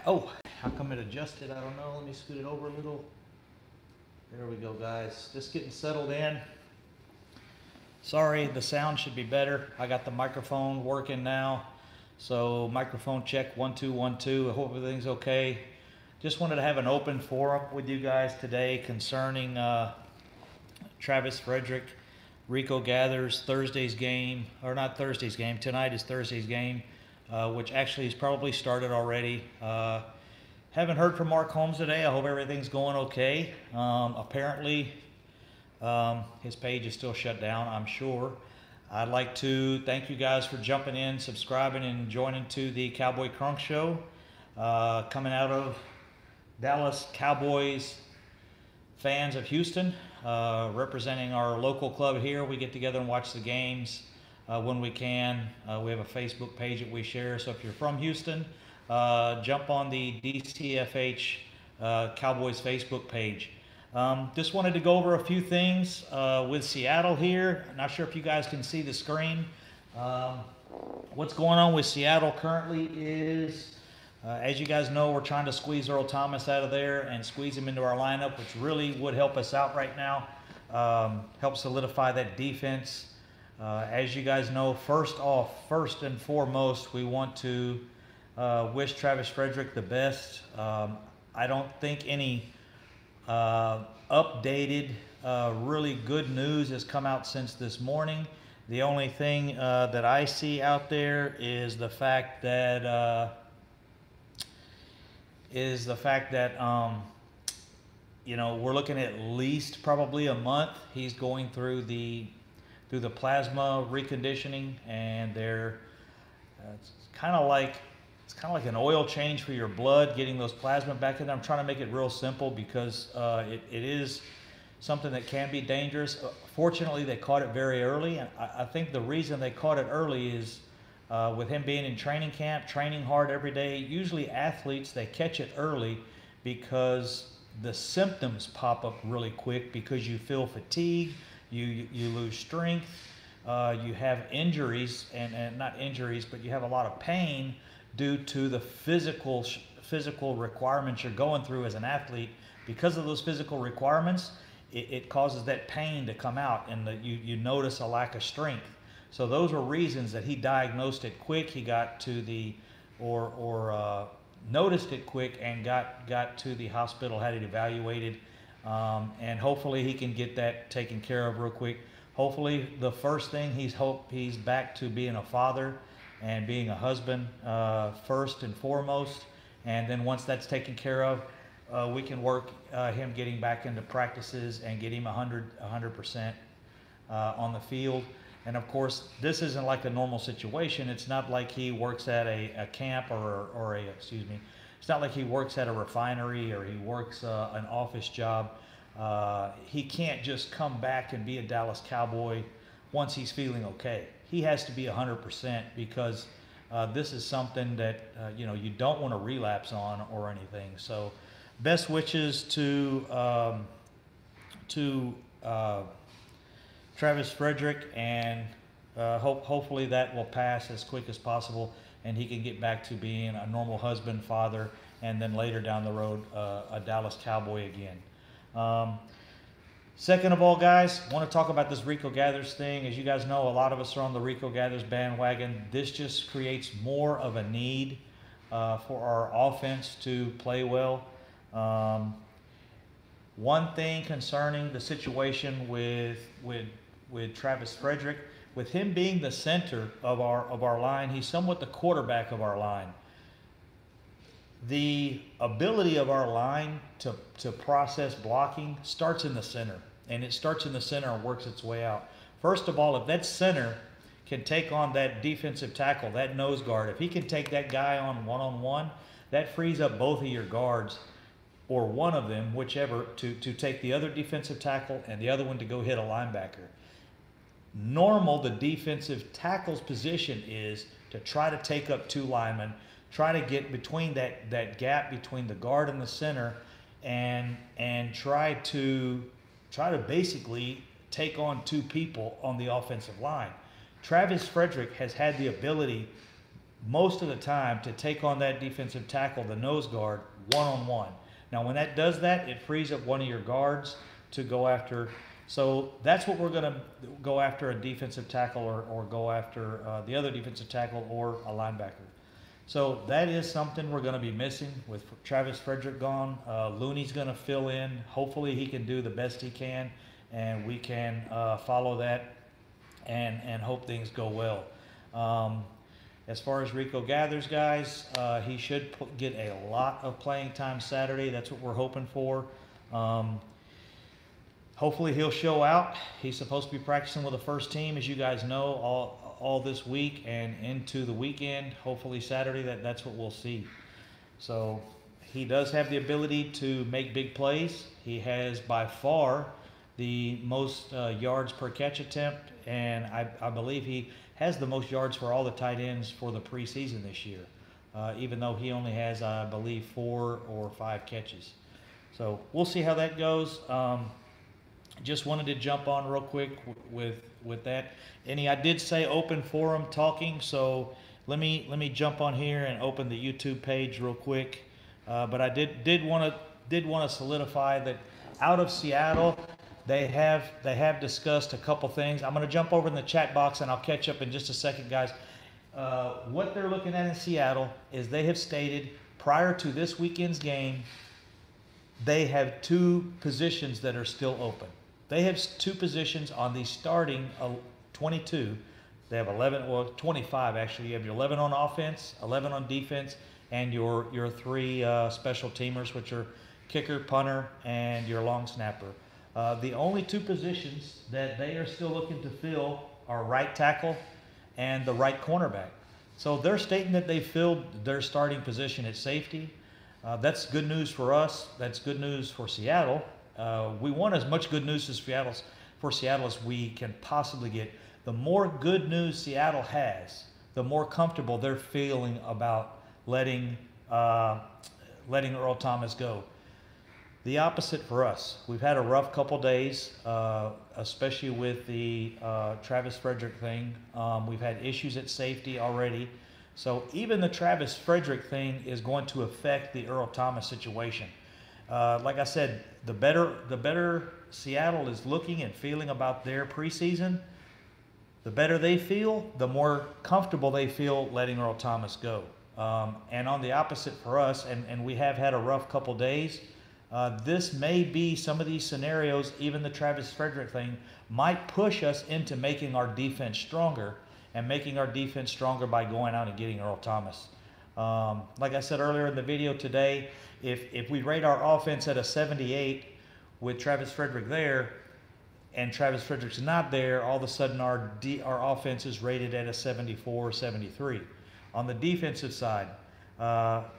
Oh, how come it adjusted? I don't know. Let me scoot it over a little. There we go, guys. Just getting settled in. Sorry, the sound should be better. I got the microphone working now. So microphone check 1 2 1 2. I hope everything's okay. Just wanted to have an open forum with you guys today concerning Travis Frederick, Rico Gathers, Thursday's game, or not Thursday's game. Tonight is Thursday's game, which actually has probably started already. Haven't heard from Mark Holmes today. I hope everything's going okay. Apparently, his page is still shut down, I'm sure. I'd like to thank you guys for jumping in, subscribing, and joining to the Cowboy Crunk Show. Coming out of Dallas Cowboys fans of Houston, representing our local club here. We get together and watch the games when we can. We have a Facebook page that we share, so if you're from Houston, jump on the DCFH Cowboys Facebook page. Just wanted to go over a few things with Seattle here. Not sure if you guys can see the screen. What's going on with Seattle currently is, as you guys know, we're trying to squeeze Earl Thomas out of there and squeeze him into our lineup, which really would help us out right now. Help solidify that defense. As you guys know, first and foremost, we want to wish Travis Frederick the best. I don't think any updated, really good news has come out since this morning. The only thing that I see out there is the fact that you know, we're looking at least probably a month. He's going through the plasma reconditioning, and it's kind of like an oil change for your blood, getting those plasma back in there. I'm trying to make it real simple because it is something that can be dangerous. Fortunately, they caught it very early, and I think the reason they caught it early is with him being in training camp, training hard every day. Usually athletes, they catch it early because the symptoms pop up really quick because you feel fatigue, you lose strength, you have injuries, and not injuries, but you have a lot of pain due to the physical requirements you're going through as an athlete. Because of those physical requirements, it causes that pain to come out, and you notice a lack of strength. So those were reasons that he diagnosed it quick. He got to noticed it quick and got to the hospital, had it evaluated, and hopefully he can get that taken care of real quick. Hopefully the first thing he's back to being a father and being a husband first and foremost, and then once that's taken care of, we can work him getting back into practices and get him 100% on the field. And of course, this isn't like a normal situation. It's not like he works at a camp it's not like he works at a refinery or he works an office job. He can't just come back and be a Dallas Cowboy once he's feeling okay. He has to be 100% because this is something that you know, you don't want to relapse on or anything. So best wishes to Travis Frederick, and hopefully that will pass as quick as possible and he can get back to being a normal husband, father, and then later down the road a Dallas Cowboy again. Second of all, guys, I want to talk about this Rico Gathers thing. As you guys know, a lot of us are on the Rico Gathers bandwagon. This just creates more of a need for our offense to play well. One thing concerning the situation with Travis Frederick, with him being the center of our line, he's somewhat the quarterback of our line. The ability of our line to process blocking starts in the center, and it starts in the center and works its way out. First of all, if that center can take on that defensive tackle, that nose guard, if he can take that guy on one-on-one, that frees up both of your guards, or one of them, whichever, to take the other defensive tackle and the other one to go hit a linebacker. Normal, the defensive tackle's position is to try to take up two linemen, try to get between that gap between the guard and the center, and try to basically take on two people on the offensive line. Travis Frederick has had the ability most of the time to take on that defensive tackle, the nose guard, one-on-one. Now, when that does that, it frees up one of your guards to go after. So that's what we're going to go after, a defensive tackle, or go after the other defensive tackle or a linebacker. So that is something we're going to be missing with Travis Frederick gone. Looney's going to fill in. Hopefully he can do the best he can, and we can follow that and hope things go well. As far as Rico Gathers, guys, he should get a lot of playing time Saturday. That's what we're hoping for. Hopefully he'll show out. He's supposed to be practicing with the first team, as you guys know, all this week and into the weekend. Hopefully Saturday, that's what we'll see. So he does have the ability to make big plays. He has by far the most yards per catch attempt, and I believe he has the most yards for all the tight ends for the preseason this year, even though he only has, I believe, 4 or 5 catches. So we'll see how that goes. Just wanted to jump on real quick with that. I did say open forum talking, so let me jump on here and open the YouTube page real quick. But I did want to solidify that out of Seattle, they have discussed a couple things. I'm going to jump over in the chat box and I'll catch up in just a second, guys. What they're looking at in Seattle is they have stated prior to this weekend's game, they have 2 positions that are still open. They have 2 positions on the starting 22. They have 11, well, 25 actually. You have your 11 on offense, 11 on defense, and your 3 special teamers, which are kicker, punter, and your long snapper. The only 2 positions that they are still looking to fill are right tackle and the right cornerback. So they're stating that they filled their starting position at safety. That's good news for us. That's good news for Seattle. We want as much good news for Seattle as we can possibly get. The more good news Seattle has, the more comfortable they're feeling about letting Earl Thomas go. The opposite for us. We've had a rough couple days, especially with the Travis Frederick thing. We've had issues at safety already. So even the Travis Frederick thing is going to affect the Earl Thomas situation. Like I said, the better Seattle is looking and feeling about their preseason, the better they feel, the more comfortable they feel letting Earl Thomas go. And on the opposite for us, and we have had a rough couple days, this may be some of these scenarios, even the Travis Frederick thing, might push us into making our defense stronger, and making our defense stronger by going out and getting Earl Thomas. Like I said earlier in the video today, if we rate our offense at a 78 with Travis Frederick there, and Travis Frederick's not there, all of a sudden our offense is rated at a 74 or 73. On the defensive side,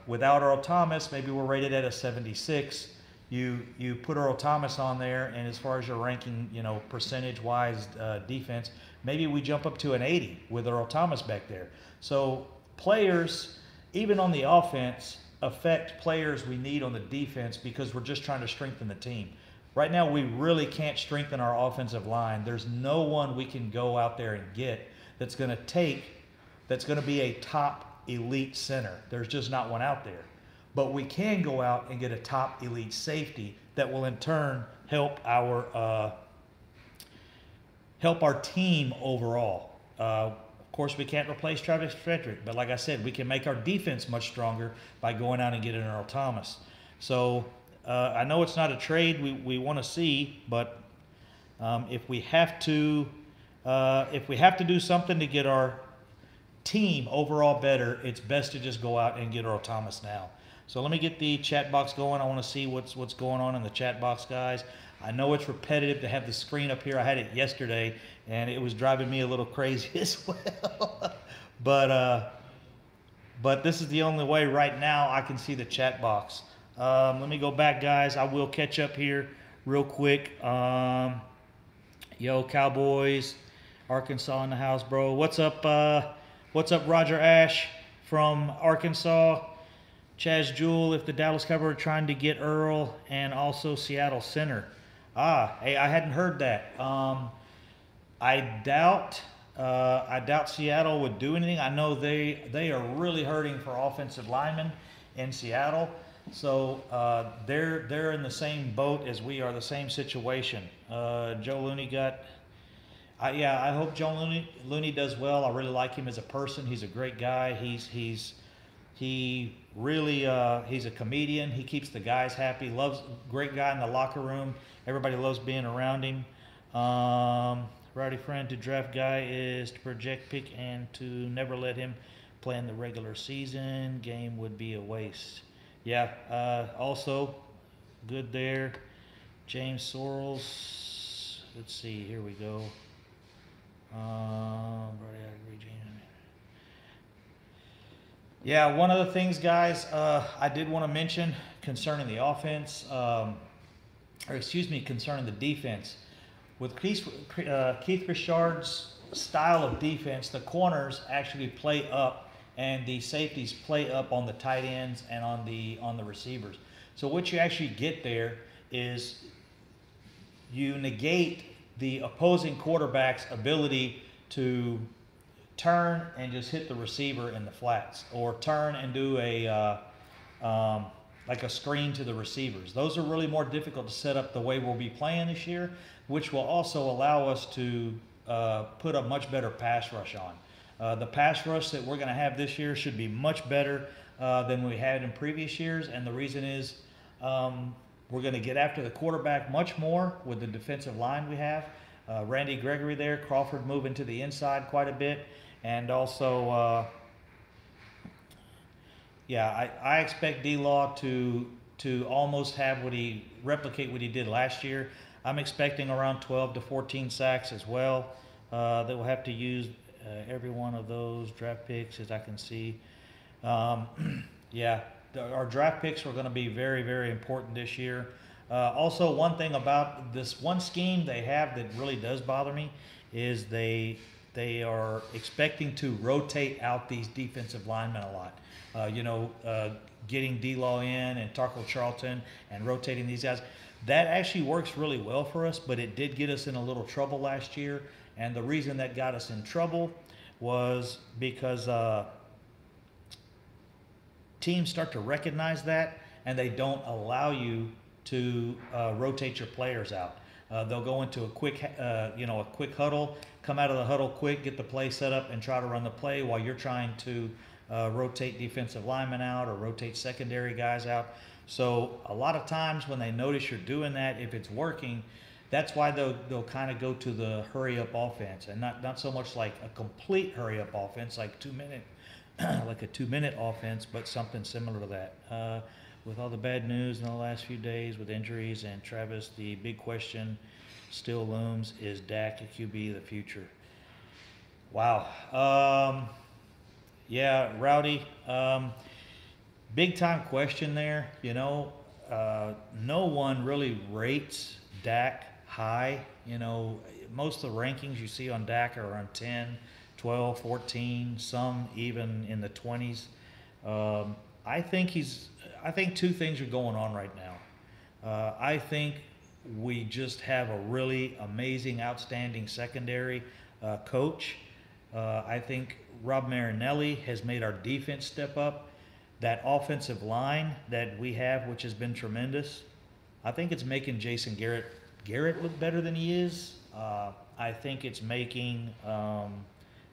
without Earl Thomas, maybe we're rated at a 76. You put Earl Thomas on there, and as far as your ranking, percentage-wise defense, maybe we jump up to an 80 with Earl Thomas back there. So players, even on the offense, affect players we need on the defense because we're just trying to strengthen the team. Right now, we really can't strengthen our offensive line. There's no one we can go out there and get that's going to be a top elite center. There's just not one out there. But we can go out and get a top elite safety that will in turn help our team overall. Of course, we can't replace Travis Frederick, but like I said, we can make our defense much stronger by going out and getting Earl Thomas. So I know it's not a trade we want to see, but if we have to do something to get our team overall better, it's best to just go out and get Earl Thomas now. So let me get the chat box going. I want to see what's going on in the chat box, guys. I know it's repetitive to have the screen up here. I had it yesterday, and it was driving me a little crazy as well. But this is the only way right now I can see the chat box. Let me go back, guys. I will catch up here real quick. Yo, Cowboys, Arkansas in the house, bro. What's up, Roger Ash from Arkansas? Chaz Jewell, if the Dallas Cowboys are trying to get Earl and also Seattle center. Hey, I hadn't heard that. I doubt I doubt Seattle would do anything. I know they are really hurting for offensive linemen in Seattle. So they're in the same boat as we are, the same situation. Joe Looney got. Yeah, I hope Joe Looney does well. I really like him as a person. He's a great guy. He really he's a comedian. He keeps the guys happy. Loves great guy in the locker room. Everybody loves being around him. Rowdy friend to draft guy is to project pick and to never let him play in the regular season. Game would be a waste. Yeah. Also, good there. James Sorrells. Let's see. Here we go. Yeah, one of the things, guys, I did want to mention concerning the offense, concerning the defense. With Keith Richard's style of defense, the corners actually play up and the safeties play up on the tight ends and on the receivers. So what you actually get there is you negate the opposing quarterback's ability to turn and just hit the receiver in the flats, or turn and do a like a screen to the receivers. Those are really more difficult to set up the way we'll be playing this year, which will also allow us to put a much better pass rush on. The pass rush that we're going to have this year should be much better than we had in previous years, and the reason is we're going to get after the quarterback much more with the defensive line we have. Randy Gregory there, Crawford moving to the inside quite a bit, and also, I expect D-Law to almost have replicate what he did last year. I'm expecting around 12 to 14 sacks as well. They will have to use every one of those draft picks, as I can see. Our draft picks are going to be very, very important this year. Also, one thing about this one scheme they have that really does bother me is they are expecting to rotate out these defensive linemen a lot. Getting D-Law in and Tarko Charlton and rotating these guys. That actually works really well for us, but it did get us in a little trouble last year. And the reason that got us in trouble was because teams start to recognize that, and they don't allow you to rotate your players out. They'll go into a quick huddle, come out of the huddle quick, get the play set up, and try to run the play while you're trying to rotate defensive linemen out or rotate secondary guys out. So a lot of times when they notice you're doing that, if it's working, that's why they'll kind of go to the hurry-up offense, and not so much like a complete hurry-up offense, like 2 minute, like a 2 minute offense, but something similar to that. With all the bad news in the last few days with injuries and Travis, the big question still looms: is Dak a QB of the future? Wow. Rowdy. Big time question there. No one really rates Dak high. Most of the rankings you see on Dak are around 10, 12, 14, some even in the 20s. I think two things are going on right now. I think we just have a really amazing, outstanding secondary coach. I think Rob Marinelli has made our defense step up. That offensive line that we have, which has been tremendous, I think it's making Jason Garrett look better than he is. I think it's making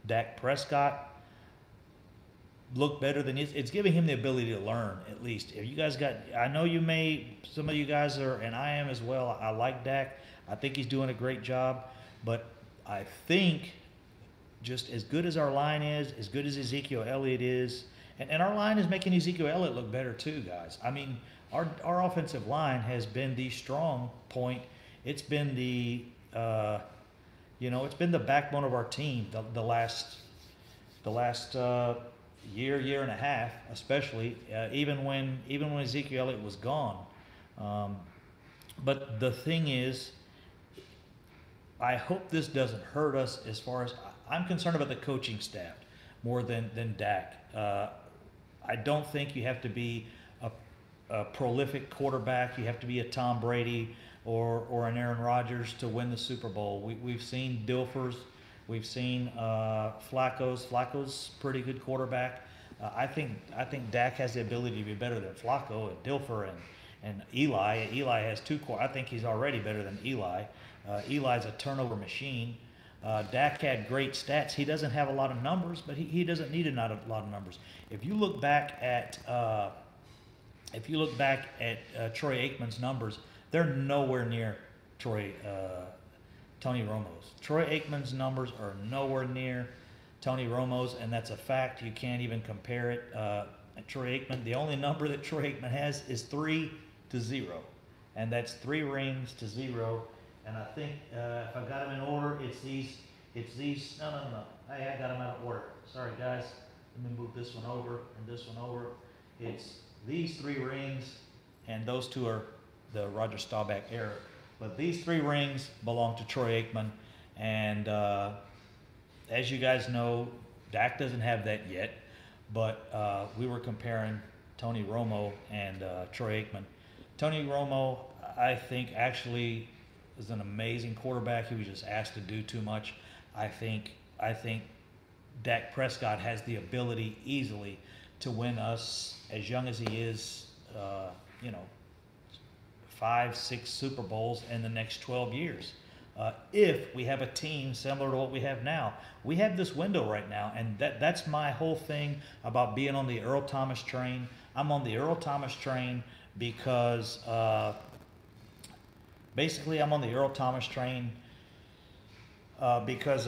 Dak Prescott look better than it's giving him the ability to learn, at least. If you guys I know some of you guys are, and I am as well. I like Dak. I think he's doing a great job, but I think just as good as our line is, as good as Ezekiel Elliott is, and our line is making Ezekiel Elliott look better too, guys. I mean, our offensive line has been the strong point. It's been it's been the backbone of our team the last year and a half, especially even when Ezekiel Elliott was gone. But the thing is, I hope this doesn't hurt us as far as I'm concerned about the coaching staff more than Dak. I don't think you have to be a prolific quarterback. You have to be a Tom Brady or an Aaron Rodgers to win the Super Bowl. We've seen Dilfers We've seen Flacco's pretty good quarterback. I think Dak has the ability to be better than Flacco and Dilfer and Eli. Eli has I think he's already better than Eli. Eli's a turnover machine. Dak had great stats. He doesn't have a lot of numbers, but he doesn't need a lot of numbers. If you look back at Troy Aikman's numbers, they're nowhere near Tony Romo's. Troy Aikman's numbers are nowhere near Tony Romo's, and that's a fact. You can't even compare it. Troy Aikman, the only number that Troy Aikman has is 3-0, and that's 3 rings to 0. And I think if I've got them in order, it's these. No. Hey, I got them out of order. Sorry, guys. Let me move this one over and this one over. It's these 3 rings, and those 2 are the Roger Staubach era. But these 3 rings belong to Troy Aikman, and as you guys know, Dak doesn't have that yet. But we were comparing Tony Romo and Troy Aikman. Tony Romo, I think, actually is an amazing quarterback. He was just asked to do too much. I think Dak Prescott has the ability easily to win us, as young as he is, 5-6 Super Bowls in the next 12 years. If we have a team similar to what we have now. We have this window right now, and that's my whole thing about being on the Earl Thomas train. I'm on the Earl Thomas train because basically I'm on the Earl Thomas train because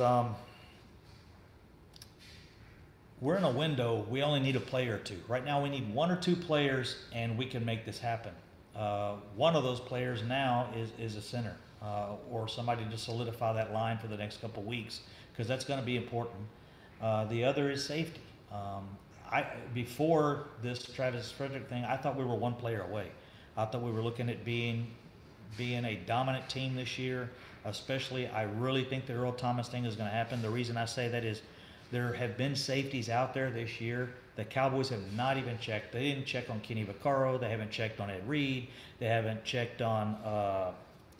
we're in a window. We only need a player or 2. Right now we need 1 or 2 players, and we can make this happen. One of those players now is a center or somebody to solidify that line for the next couple of weeks, because that's going to be important. The other is safety. Before this Travis Frederick thing, I thought we were 1 player away. I thought we were looking at being a dominant team this year. Especially, I really think the Earl Thomas thing is going to happen. The reason I say that is there have been safeties out there this year. The Cowboys have not even checked. They didn't check on Kenny Vaccaro. They haven't checked on Ed Reed. They haven't checked on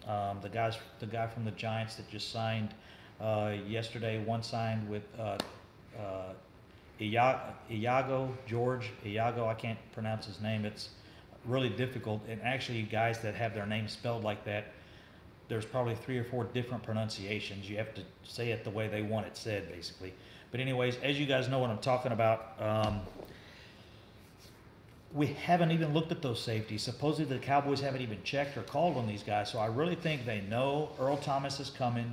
the guy from the Giants that just signed yesterday. One signed with George Iago. I can't pronounce his name. It's really difficult. And actually, guys that have their names spelled like that, there's probably 3 or 4 different pronunciations. You have to say it the way they want it said, basically. But anyways, as you guys know what I'm talking about, we haven't even looked at those safeties. Supposedly the Cowboys haven't even checked or called on these guys. So I really think they know Earl Thomas is coming.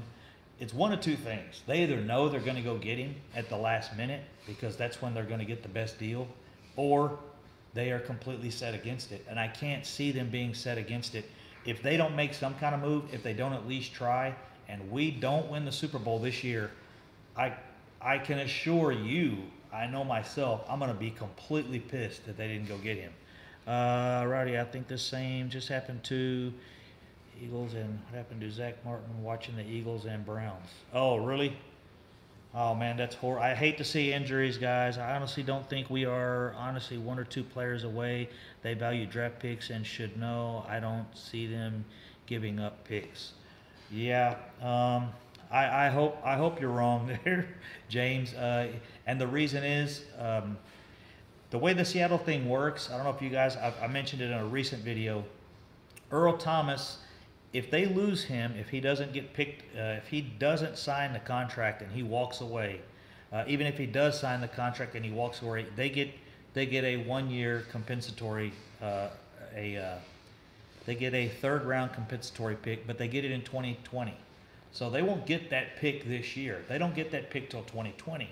It's 1 of 2 things. They either know they're going to go get him at the last minute because that's when they're going to get the best deal, or they are completely set against it. And I can't see them being set against it. If they don't make some kind of move, if they don't at least try, and we don't win the Super Bowl this year, I can assure you, I know myself, I'm going to be completely pissed that they didn't go get him. Righty, I think the same just happened to Eagles, and what happened to Zach Martin watching the Eagles and Browns? Oh, really? Oh, man, that's horrible. I hate to see injuries, guys. I honestly don't think we are, 1 or 2 players away. They value draft picks and should know. I don't see them giving up picks. Yeah, I hope you're wrong there, James. And the reason is the way the Seattle thing works. I don't know if you guys, I mentioned it in a recent video. Earl Thomas, if they lose him, if he doesn't get picked, if he doesn't sign the contract and he walks away, even if he does sign the contract and he walks away, they get a 1-year compensatory, they get a 3rd round compensatory pick, but they get it in 2020. So they won't get that pick this year. They don't get that pick till 2020.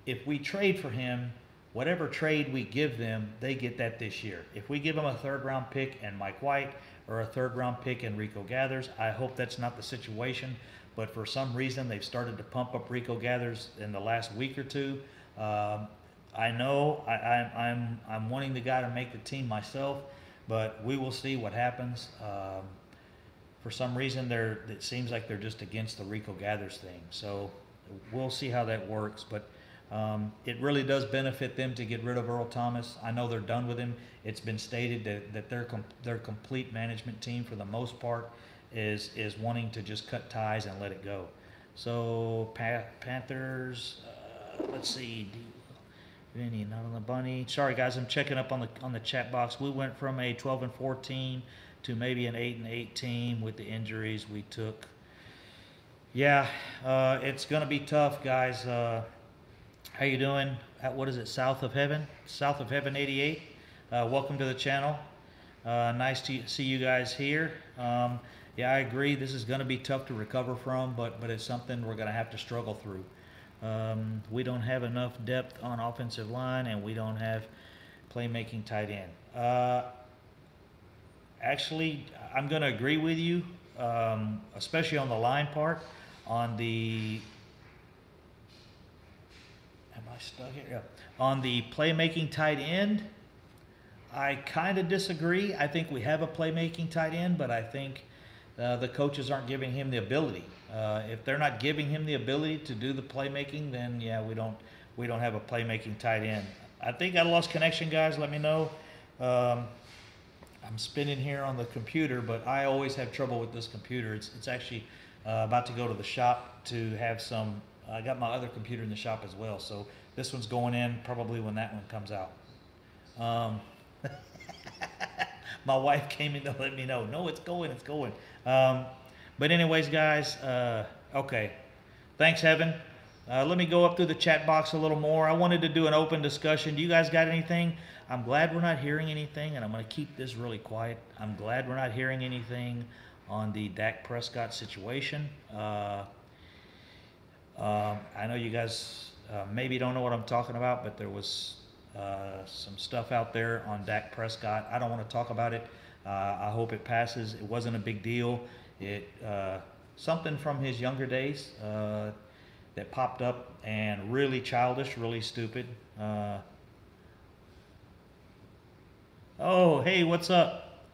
If we trade for him, whatever trade we give them, they get that this year. If we give them a 3rd round pick and Mike White, or a 3rd round pick in Rico Gathers, I hope that's not the situation. But for some reason, they've started to pump up Rico Gathers in the last week or 2. I know I'm wanting the guy to make the team myself, but we will see what happens. For some reason, it seems like they're just against the Rico Gathers thing. So we'll see how that works. But it really does benefit them to get rid of Earl Thomas. I know they're done with him. It's been stated that their complete management team, for the most part, is wanting to just cut ties and let it go. So Panthers. Let's see. Vinny, not on the bunny. Sorry guys, I'm checking up on the chat box. We went from a 12-14 to maybe an 8-8 team with the injuries we took. Yeah, it's gonna be tough, guys. How you doing? What is it? South of Heaven? South of Heaven 88. Welcome to the channel. Nice to see you guys here. Yeah, I agree. This is gonna be tough to recover from, but it's something we're gonna have to struggle through. We don't have enough depth on offensive line, and we don't have playmaking tight end. Actually, I'm going to agree with you, especially on the line part. On the, am I stuck here? Yeah. On the playmaking tight end, I kind of disagree. I think we have a playmaking tight end, but I think the coaches aren't giving him the ability. If they're not giving him the ability to do the playmaking, then yeah, we don't have a playmaking tight end. I think I lost connection, guys. Let me know. I'm spinning here on the computer, but I always have trouble with this computer. It's actually about to go to the shop to have some. I got my other computer in the shop as well, so this one's going in probably when that one comes out. My wife came in to let me know. No, it's going. It's going. But anyways, guys, okay. Thanks, Heaven. Let me go up through the chat box a little more. I wanted to do an open discussion. Do you guys got anything? I'm glad we're not hearing anything, and I'm going to keep this really quiet. I'm glad we're not hearing anything on the Dak Prescott situation. I know you guys maybe don't know what I'm talking about, but there was some stuff out there on Dak Prescott. I don't want to talk about it. I hope it passes. It wasn't a big deal. Something from his younger days that popped up, and really childish, really stupid. Oh, hey, what's up?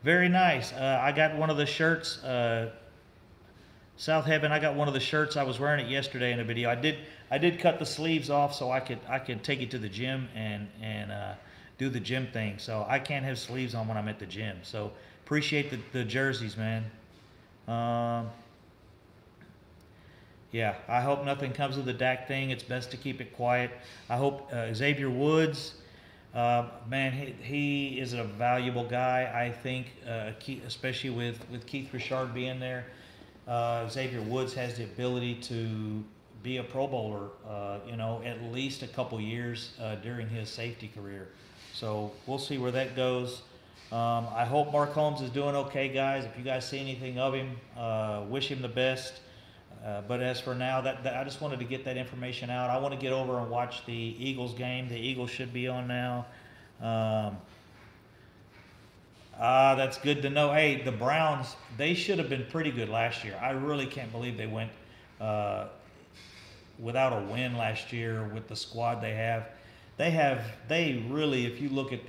Very nice. I got one of the shirts. South Heaven, I got one of the shirts. I was wearing it yesterday in a video. I did cut the sleeves off so I could take it to the gym and do the gym thing. So I can't have sleeves on when I'm at the gym. So appreciate the jerseys, man. Yeah, I hope nothing comes of the Dak thing. It's best to keep it quiet. I hope Xavier Woods, man, he is a valuable guy. I think, especially with Keith Richard being there, Xavier Woods has the ability to be a Pro Bowler, you know, at least a couple years during his safety career. So we'll see where that goes. I hope Mark Holmes is doing okay, guys. If you guys see anything of him, wish him the best. But as for now, I just wanted to get that information out. I want to get over and watch the Eagles game. The Eagles should be on now. That's good to know. Hey, the Browns, they should have been pretty good last year. I really can't believe they went without a win last year with the squad they have. They really, if you look at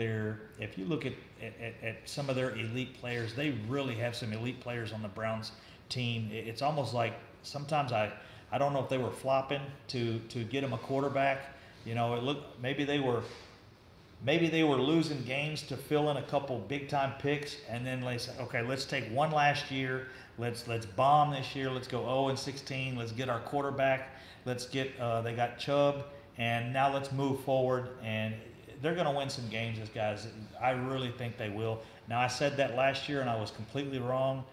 some of their elite players, they really have some elite players on the Browns team. It's almost like sometimes I don't know if they were flopping to get them a quarterback. You know, it looked maybe they were losing games to fill in a couple big time picks, and then they said, okay, let's take one last year. Let's bomb this year. Let's go 0-16. Let's get our quarterback. Let's get they got Chubb, and now let's move forward. And they're going to win some games, these guys. I really think they will. Now, I said that last year, and I was completely wrong.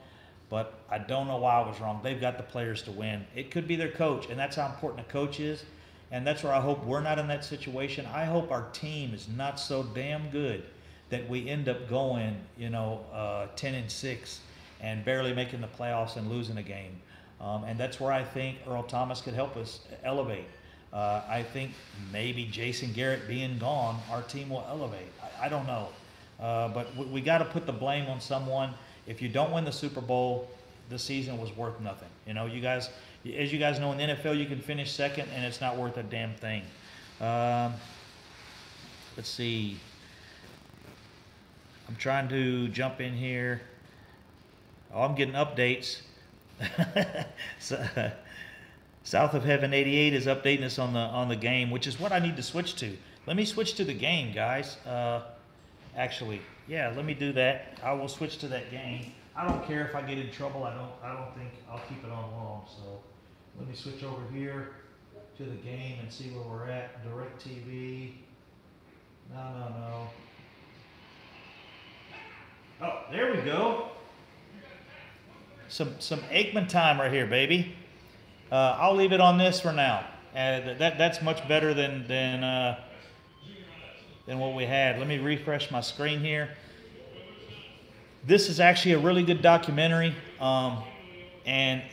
But I don't know why I was wrong. They've got the players to win. It could be their coach, and that's how important a coach is. And that's where I hope we're not in that situation. I hope our team is not so damn good that we end up going, 10-6 and barely making the playoffs and losing a game. And that's where I think Earl Thomas could help us elevate. I think maybe Jason Garrett being gone, our team will elevate. I don't know. But we got to put the blame on someone. If you don't win the Super Bowl, the season was worth nothing. You know, you guys, as you guys know, in the NFL, you can finish second, and it's not worth a damn thing. Let's see. I'm trying to jump in here. Oh, I'm getting updates. South of Heaven 88 is updating us on the game, which is what I need to switch to. Let me switch to the game, guys. Actually, yeah, let me do that. I will switch to that game. I don't care if I get in trouble. I don't think I'll keep it on long. So let me switch over here to the game and see where we're at. Direct TV. No. Oh, there we go. Some Aikman time right here, baby. I'll leave it on this for now. That's much better than what we had. Let me refresh my screen here. This is actually a really good documentary, and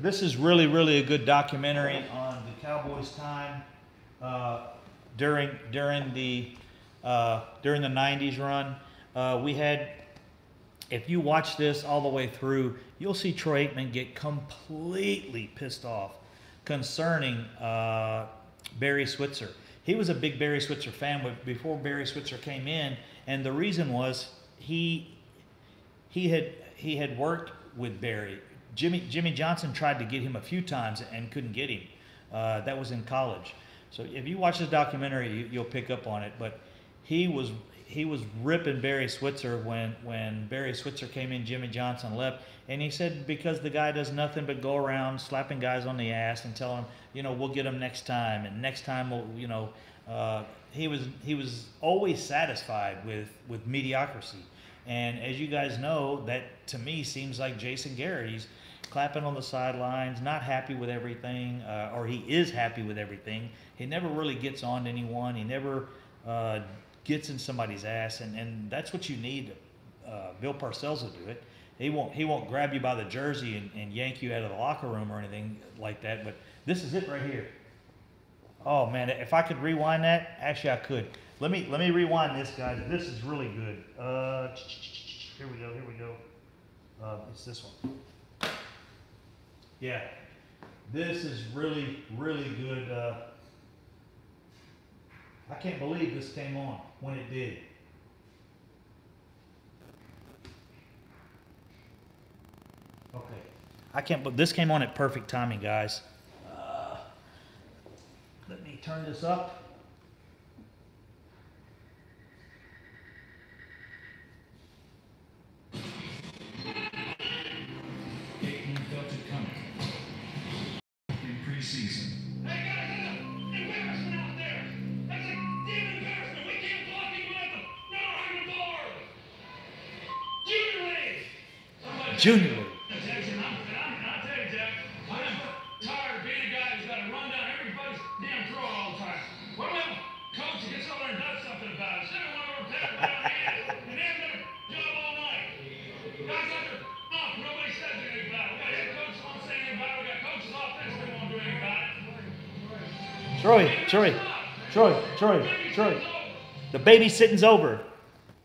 this is really a good documentary on the Cowboys' time during the 90s run. We had, if you watch this all the way through, you'll see Troy Aikman get completely pissed off concerning Barry Switzer. He was a big Barry Switzer fan before Barry Switzer came in, and the reason was he had worked with Barry. Jimmy Johnson tried to get him a few times and couldn't get him. That was in college. So if you watch this documentary, you'll pick up on it. But he was ripping Barry Switzer when Barry Switzer came in, Jimmy Johnson left, and he said because the guy does nothing but go around slapping guys on the ass and telling them, we'll get them next time, and next time we'll, he was always satisfied with mediocrity. And as you guys know, that to me seems like Jason Garrett. He's clapping on the sidelines, not happy with everything, or he is happy with everything. He never really gets on to anyone. He never gets in somebody's ass, and that's what you need. Bill Parcells will do it. He won't grab you by the jersey and yank you out of the locker room or anything like that. But this is it right here. Oh man, if I could rewind that, actually I could. Let me rewind this, guys. This is really good. Here we go. It's this one. Yeah, this is really good. I can't believe this came on when it did. Okay, but this came on at perfect timing, guys. Let me turn this up. Aikman felt it coming in preseason. Hey guys, embarrassment out there. That's a damn embarrassment. We can't block him with them. No, I'm the guard. Junior league. Junior league. Troy. The babysitting's over.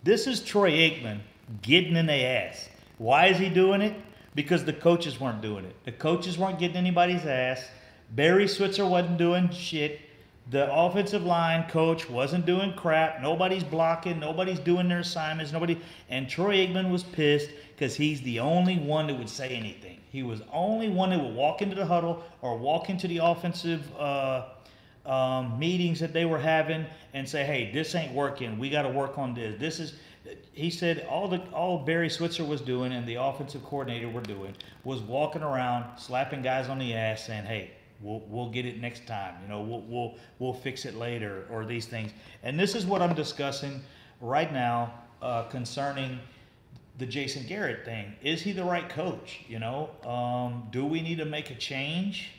This is Troy Aikman getting in their ass. Why is he doing it? Because the coaches weren't doing it. The coaches weren't getting anybody's ass. Barry Switzer wasn't doing shit. The offensive line coach wasn't doing crap. Nobody's blocking. Nobody's doing their assignments. And Troy Aikman was pissed because he's the only one that would say anything. He was the only one that would walk into the huddle or walk into the offensive meetings that they were having and say, hey, this ain't working. We got to work on this. He said all Barry Switzer was doing and the offensive coordinator were doing was walking around, slapping guys on the ass saying, hey, we'll get it next time. We'll fix it later, or these things. And this is what I'm discussing right now concerning the Jason Garrett thing. Is he the right coach? Do we need to make a change?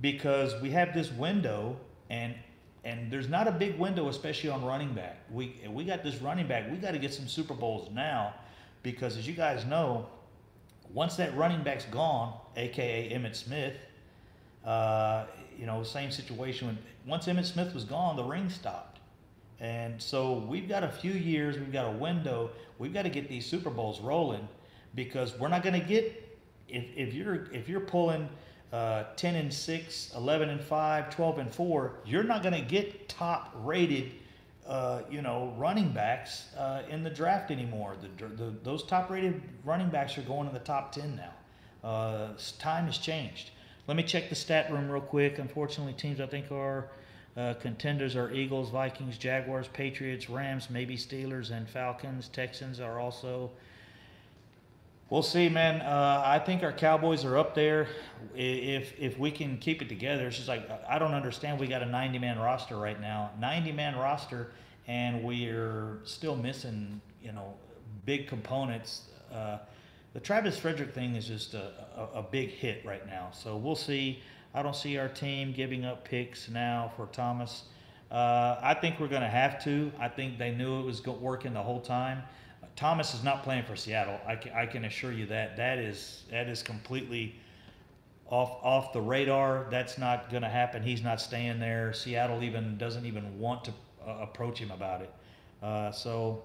Because we have this window, and there's not a big window, especially on running back. We got this running back. We got to get some Super Bowls now, because as you guys know, once that running back's gone, aka Emmitt Smith, same situation. Once Emmitt Smith was gone, the ring stopped, and so we've got a few years. We've got a window. We've got to get these Super Bowls rolling, because we're not going to get if you're pulling 10-6, 11-5, 12-4, you're not going to get top-rated, running backs in the draft anymore. Those top-rated running backs are going in the top 10 now. Time has changed. Let me check the stat room real quick. Unfortunately, teams I think are Contenders are Eagles, Vikings, Jaguars, Patriots, Rams, maybe Steelers, and Falcons. Texans are also. We'll see, man. I think our Cowboys are up there. If we can keep it together, it's just like I don't understand. We got a 90-man roster right now, 90-man roster, and we're still missing, big components. The Travis Frederick thing is just a big hit right now. So we'll see. I don't see our team giving up picks now for Thomas. I think we're going to have to. I think they knew it was working the whole time. Thomas is not playing for Seattle. I can assure you that. That is completely off the radar. That's not going to happen. He's not staying there. Seattle doesn't even want to approach him about it. So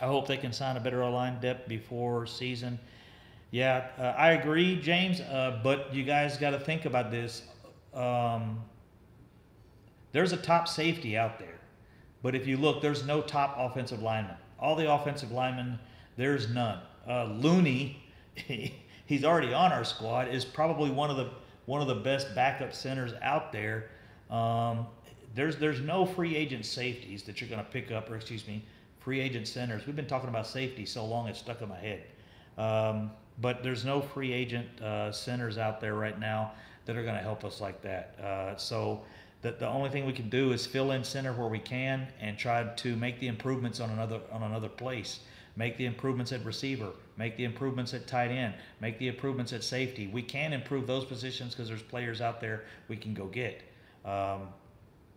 I hope they can sign a better line depth before season. Yeah, I agree, James. But you guys got to think about this. There's a top safety out there, but if you look, there's no top offensive lineman. All the offensive linemen, there's none. Looney, he's already on our squad, is probably one of the best backup centers out there. There's no free agent safeties that you're going to pick up, or free agent centers. We've been talking about safety so long it's stuck in my head. But there's no free agent centers out there right now that are going to help us like that. So the only thing we can do is fill in center where we can and try to make the improvements on another place. Make the improvements at receiver. Make the improvements at tight end. Make the improvements at safety. We can improve those positions because there's players out there we can go get.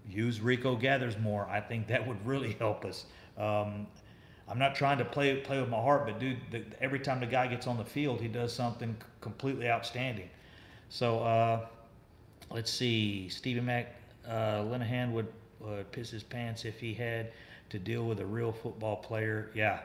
Use Rico Gathers more. I think that would really help us. I'm not trying to play with my heart, but dude, every time the guy gets on the field, he does something completely outstanding. So let's see. Stevie Mac, Linehan would piss his pants if he had to deal with a real football player. Yeah.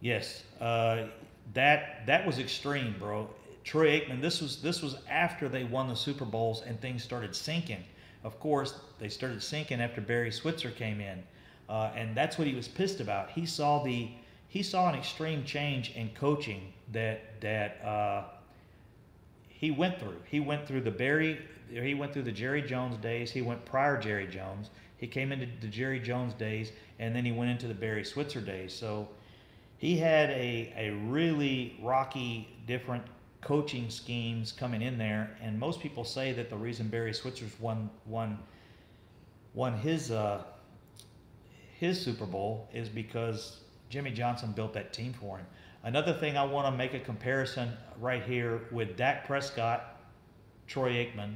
Yes. That was extreme, bro. Troy Aikman. This was after they won the Super Bowls and things started sinking. Of course, they started sinking after Barry Switzer came in. And that's what he was pissed about. He saw an extreme change in coaching that he went through. He went through the Jerry Jones days. He went prior Jerry Jones. He came into the Jerry Jones days, and then he went into the Barry Switzer days. So he had a really rocky, different coaching schemes coming in there. And most people say that the reason Barry Switzer's won his Super Bowl is because Jimmy Johnson built that team for him. Another thing I want to make a comparison right here with Dak Prescott, Troy Aikman,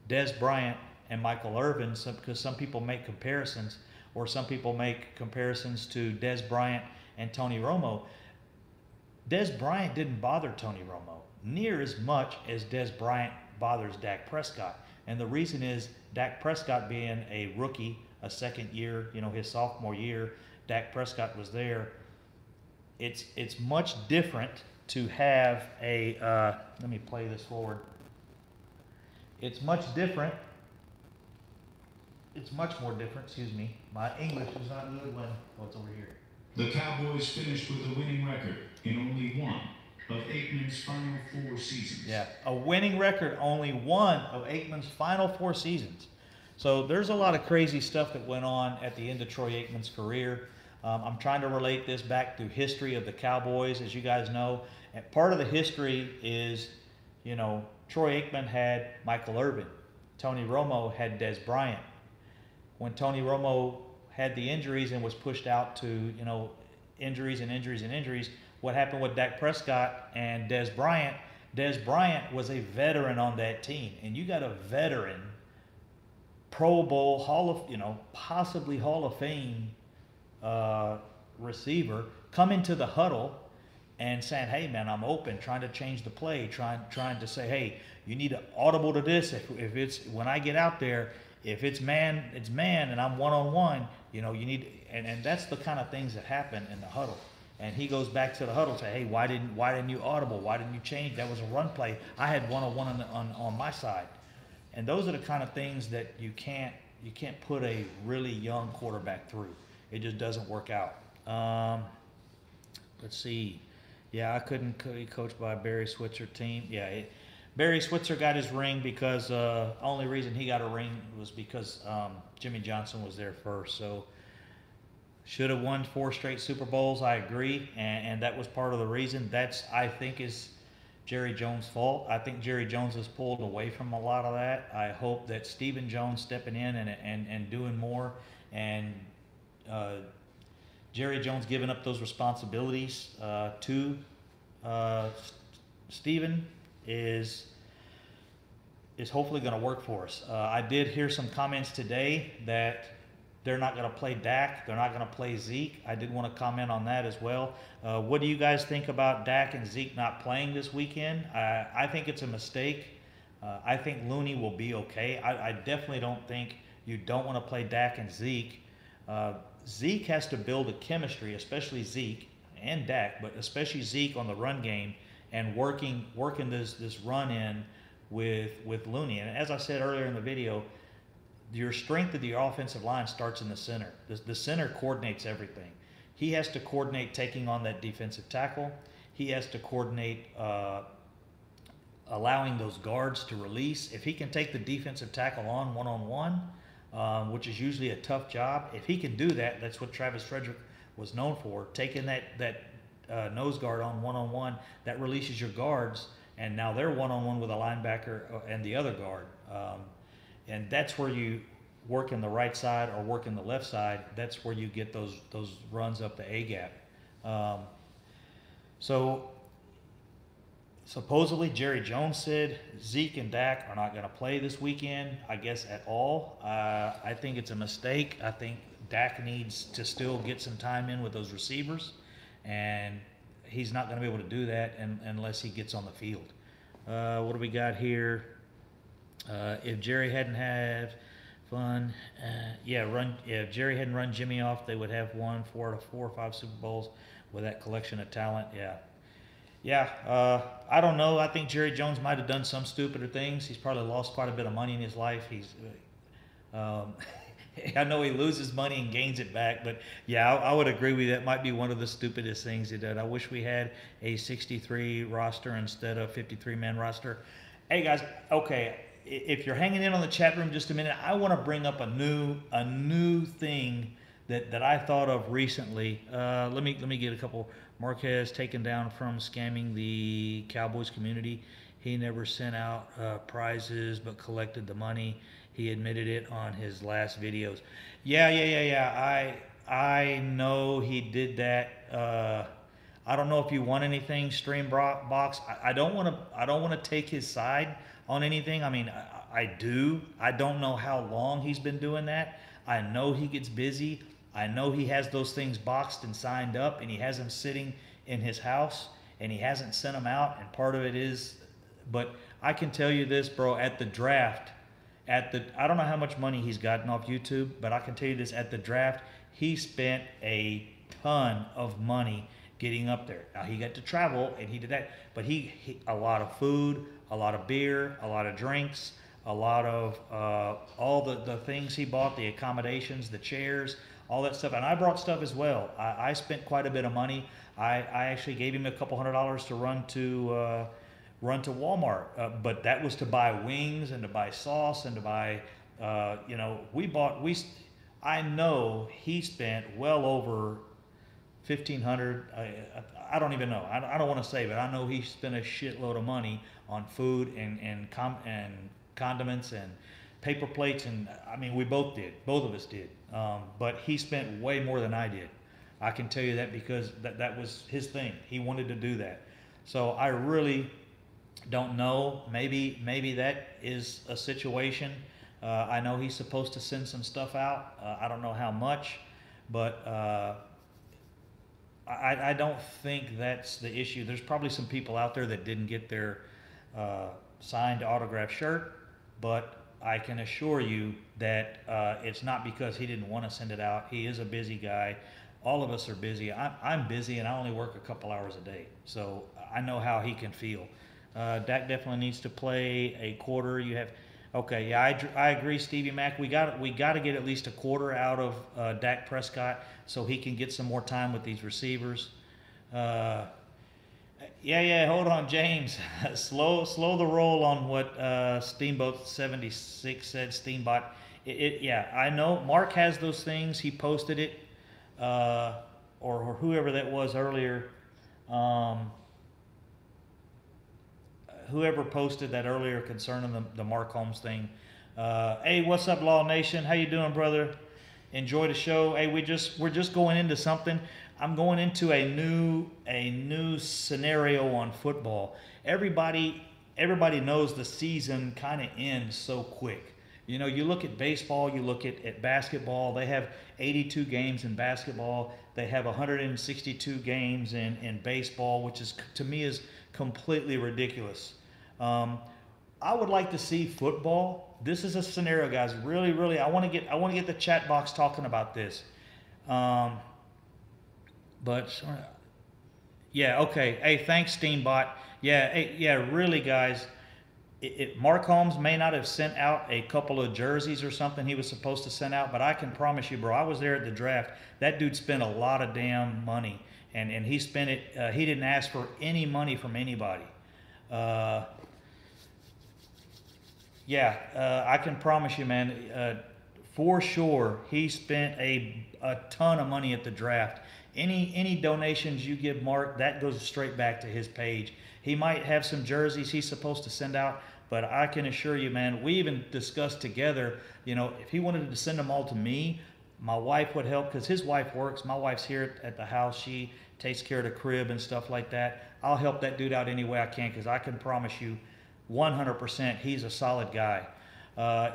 Des Bryant, and Michael Irvin, because some people make comparisons, or some people make comparisons to Des Bryant and Tony Romo. Des Bryant didn't bother Tony Romo near as much as Des Bryant bothers Dak Prescott. And the reason is Dak Prescott being a rookie, a second year, his sophomore year, Dak Prescott was there. It's much different to have a, let me play this forward. It's much more different, excuse me. My English is not good when, what's over here? The Cowboys finished with a winning record in only one of Aikman's final 4 seasons. Yeah, a winning record, only one of Aikman's final 4 seasons. So there's a lot of crazy stuff that went on at the end of Troy Aikman's career. I'm trying to relate this back to history of the Cowboys, as you guys know. And part of the history is, Troy Aikman had Michael Irvin. Tony Romo had Des Bryant. When Tony Romo had the injuries and was pushed out to, injuries, what happened with Dak Prescott and Des Bryant? Des Bryant was a veteran on that team. And you got a veteran Pro Bowl, possibly Hall of Fame receiver come into the huddle and saying, hey, man, I'm open, trying to change the play, trying to say, hey, you need to audible to this. If it's, when I get out there, if it's man, and I'm one-on-one, you need, and that's the kind of things that happen in the huddle. And he goes back to the huddle and say, hey, why didn't you audible? Why didn't you change? That was a run play. I had one-on-one on my side. And those are the kind of things that you can't put a really young quarterback through. It just doesn't work out. Let's see. Yeah, I couldn't be coached by a Barry Switzer team. Yeah, Barry Switzer got his ring because only reason he got a ring was because Jimmy Johnson was there first. So should have won 4 straight Super Bowls. I agree, and that was part of the reason. That's, I think, is Jerry Jones' fault. I think Jerry Jones has pulled away from a lot of that. I hope that Stephen Jones stepping in and doing more, and Jerry Jones giving up those responsibilities to Stephen is hopefully going to work for us. I did hear some comments today that they're not going to play Dak. They're not going to play Zeke. I did want to comment on that as well. What do you guys think about Dak and Zeke not playing this weekend? I think it's a mistake. I think Looney will be okay. I definitely don't think you don't want to play Dak and Zeke. Zeke has to build a chemistry, especially Zeke and Dak, but especially Zeke on the run game and working this run in with Looney. And as I said earlier in the video, your strength of the offensive line starts in the center. The center coordinates everything. He has to coordinate taking on that defensive tackle. He has to coordinate allowing those guards to release. If he can take the defensive tackle on one-on-one, which is usually a tough job, if he can do that, that's what Travis Frederick was known for, taking that nose guard on one-on-one, that releases your guards, and now they're one-on-one with a linebacker and the other guard. And that's where you work in the right side or work in the left side. That's where you get those runs up the A-gap. So supposedly Jerry Jones said Zeke and Dak are not going to play this weekend, I guess, at all. I think it's a mistake. I think Dak needs to still get some time in with those receivers, and he's not going to be able to do that unless he gets on the field. What do we got here? If Jerry hadn't had fun, if Jerry hadn't run Jimmy off, they would have won 4 or 5 Super Bowls with that collection of talent. I don't know. I think Jerry Jones might have done some stupider things. He's probably lost quite a bit of money in his life. I know he loses money and gains it back, but yeah, I would agree with you. That might be one of the stupidest things he did. I wish we had a 63 roster instead of 53-man roster. Hey guys, okay. If you're hanging in on the chat room just a minute, I want to bring up a new thing that I thought of recently. Let me get a couple. Marquez taken down from scamming the Cowboys community. He never sent out prizes but collected the money. He admitted it on his last videos. Yeah. I know he did that. I don't know if you want anything, Streambox. I don't want to take his side on anything. I mean, I do. I don't know how long he's been doing that. I know he gets busy. I know he has those things boxed and signed up, and he has them sitting in his house, and he hasn't sent them out, and part of it is, but I can tell you this, bro, at the draft, I don't know how much money he's gotten off YouTube, but I can tell you this, at the draft, he spent a ton of money getting up there. Now, he got to travel, and he did that, but he a lot of food, a lot of beer, a lot of drinks, a lot of all the things he bought, the accommodations, the chairs, all that stuff. And I brought stuff as well. I spent quite a bit of money. I actually gave him a couple $100 to run to Walmart, but that was to buy wings and to buy sauce and to buy, I know he spent well over $1,500. I don't even know. I don't want to say, but I know he spent a shitload of money on food and condiments and paper plates, and I mean, we both did. Both of us did. But he spent way more than I did. I can tell you that because that was his thing. He wanted to do that. So I really don't know. Maybe that is a situation. I know he's supposed to send some stuff out. I don't know how much, but I don't think that's the issue. There's probably some people out there that didn't get their signed autographed shirt, but I can assure you that it's not because he didn't want to send it out. He is a busy guy. All of us are busy. I'm busy, and I only work a couple hours a day, so I know how he can feel. Dak definitely needs to play a quarter. You have, okay, yeah, I agree, Stevie Mac. We got to get at least a quarter out of Dak Prescott so he can get some more time with these receivers. Yeah. Hold on, James. slow the roll on what Steamboat 76 said. Steambot. Yeah, I know. Mark has those things. He posted it, or whoever that was earlier. Um, Whoever posted that earlier concerning the Mark Holmes thing. Hey, what's up, Law Nation? How you doing, brother? Enjoy the show. Hey, we're just going into something. I'm going into a new scenario on football. Everybody knows the season kind of ends so quick. You know, you look at baseball, you look at basketball. They have 82 games in basketball. They have 162 games in baseball, which is, to me, is completely ridiculous. I would like to see football. This is a scenario, guys. Really, I want to get the chat box talking about this. But yeah, okay. Hey, thanks, Steambot. Yeah, hey, yeah, really, guys. Mark Holmes may not have sent out a couple of jerseys or something he was supposed to send out, but I can promise you, bro, I was there at the draft. That dude spent a lot of damn money, and he spent it. He didn't ask for any money from anybody. I can promise you, man, for sure, he spent a ton of money at the draft. Any donations you give Mark, that goes straight back to his page. He might have some jerseys he's supposed to send out, but I can assure you, man, we even discussed together, you know, if he wanted to send them all to me, my wife would help because his wife works. My wife's here at the house. She takes care of the crib and stuff like that. I'll help that dude out any way I can because I can promise you 100% he's a solid guy.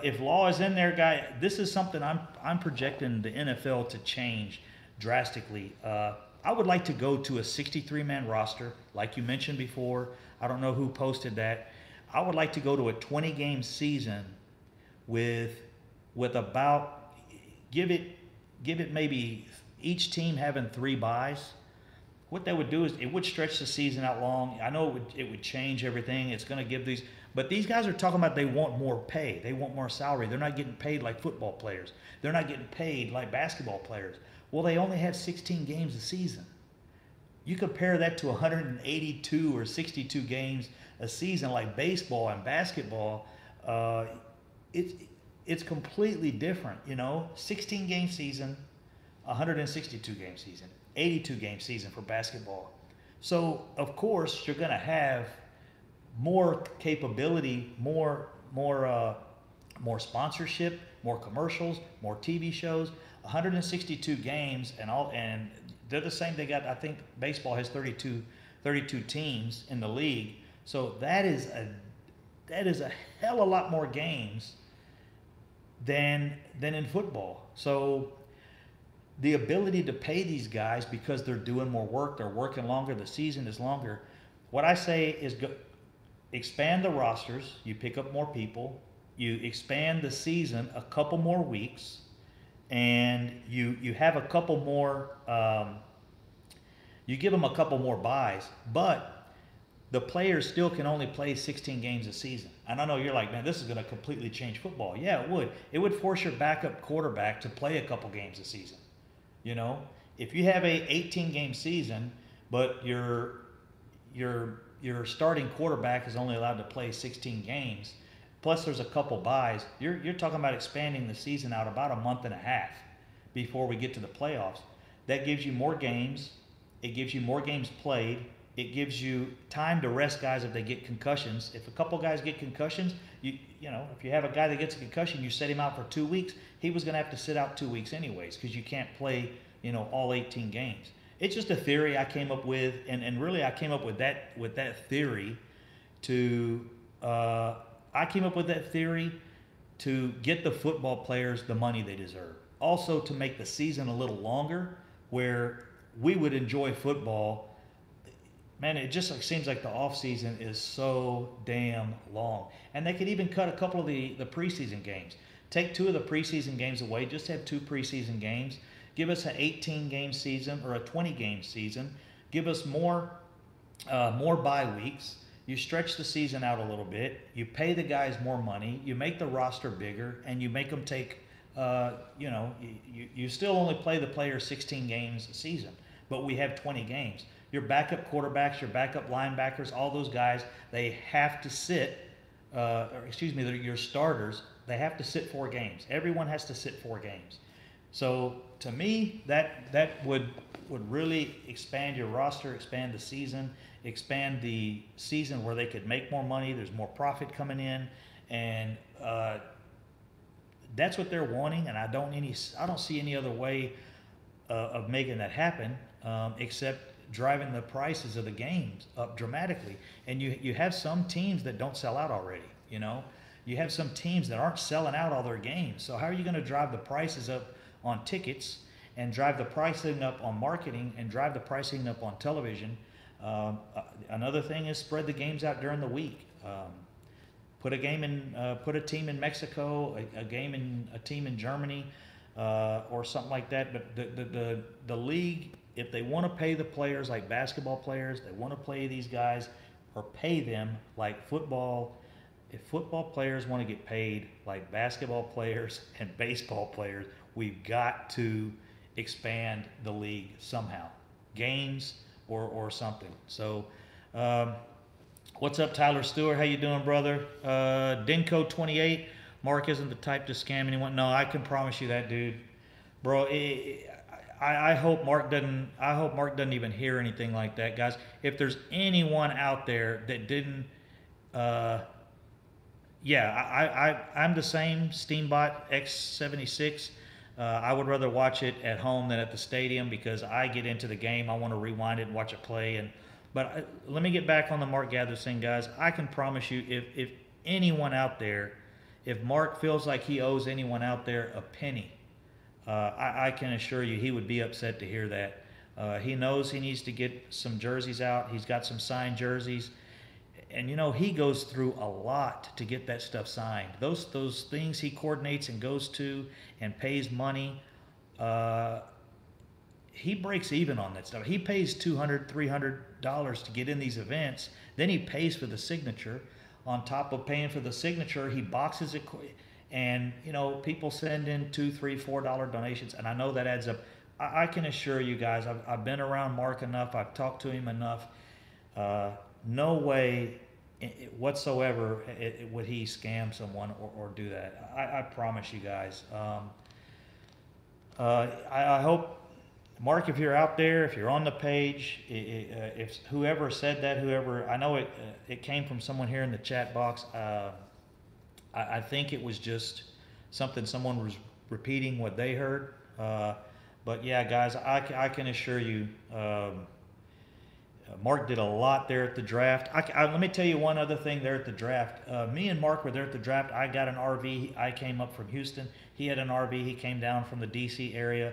If Law is in there, guy, this is something I'm projecting the NFL to change drastically. I would like to go to a 63-man roster, like you mentioned before. I don't know who posted that. I would like to go to a 20-game season with about give it maybe each team having 3 buys. What that would do is it would stretch the season out long. I know it would change everything. It's going to give these, but these guys are talking about they want more pay. They want more salary. They're not getting paid like football players. They're not getting paid like basketball players. Well, they only have 16 games a season. You compare that to 182 or 62 games a season like baseball and basketball. It's completely different, you know. 16 game season, 162 game season, 82 game season for basketball. So of course you're going to have more capability, more sponsorship, more commercials, more TV shows. 162 games and they're the same. They got, I think baseball has 32 teams in the league. So that is a hell of a lot more games than in football. So the ability to pay these guys because they're doing more work, they're working longer, the season is longer. What I say is expand the rosters, you pick up more people, you expand the season a couple more weeks, and you have a couple more, you give them a couple more buys, but the players still can only play 16 games a season. And I know you're like, man, this is going to completely change football. Yeah, it would. It would force your backup quarterback to play a couple games a season. You know, if you have a 18-game season, but your starting quarterback is only allowed to play 16 games, plus there's a couple buys, you're talking about expanding the season out about a month and a half before we get to the playoffs. That gives you more games. It gives you more games played. It gives you time to rest guys if they get concussions. If a couple guys get concussions, you know, if you have a guy that gets a concussion, you set him out for 2 weeks, he was going to have to sit out 2 weeks anyways because you can't play, you know, all 18 games. It's just a theory I came up with, and really I came up with that theory to get the football players the money they deserve. Also to make the season a little longer where we would enjoy football. Man, it just seems like the off season is so damn long. And they could even cut a couple of the preseason games. Take 2 of the preseason games away. Just have 2 preseason games. Give us an 18-game season or a 20-game season. Give us more bye weeks. You stretch the season out a little bit. You pay the guys more money. You make the roster bigger, and you make them take. You still only play the players 16 games a season, but we have 20 games. your backup quarterbacks, your backup linebackers, all those guys, they have to sit. Or excuse me, your starters, they have to sit 4 games. Everyone has to sit 4 games. So to me, that would really expand your roster, expand the season where they could make more money. There's more profit coming in, and that's what they're wanting. And I don't see any other way of making that happen except driving the prices of the games up dramatically. And you have some teams that don't sell out already. You know, you have some teams that aren't selling out all their games. So how are you going to drive the prices up on tickets and drive the pricing up on marketing and drive the pricing up on television? Another thing is spread the games out during the week. Put a team in Mexico, a team in Germany, or something like that. But the league, if they want to pay the players like basketball players, they want to play these guys or pay them like football. If football players want to get paid like basketball players and baseball players, we've got to expand the league somehow, games or something. So, what's up, Tyler Stewart? How you doing, brother? Dinko 28. Mark isn't the type to scam anyone. No, I can promise you that, dude, bro. I hope Mark doesn't. I hope Mark doesn't even hear anything like that, guys. If there's anyone out there that didn't, yeah, I'm the same. Steambot X76. I would rather watch it at home than at the stadium because I get into the game. I want to rewind it and watch it play. But let me get back on the Mark Gathers thing, guys. I can promise you, if anyone out there, if Mark feels like he owes anyone out there a penny, I can assure you he would be upset to hear that. He knows he needs to get some jerseys out. He's got some signed jerseys. And, you know, he goes through a lot to get that stuff signed. Those things he coordinates and goes to and pays money, he breaks even on that stuff. He pays $200, $300 to get in these events. Then he pays for the signature. On top of paying for the signature, he boxes it. And, you know, people send in $2, $3, $4 donations. And I know that adds up. I can assure you guys, I've been around Mark enough. I've talked to him enough. No way whatsoever would he scam someone or do that. I promise you guys. I hope, Mark, if you're out there, if you're on the page, if whoever said that, I know it came from someone here in the chat box. I think it was just someone was repeating what they heard. But yeah, guys, I can assure you, Mark did a lot there at the draft. Let me tell you one other thing there at the draft. Me and Mark were there at the draft. I got an RV. I came up from Houston. He had an RV. He came down from the D.C. area,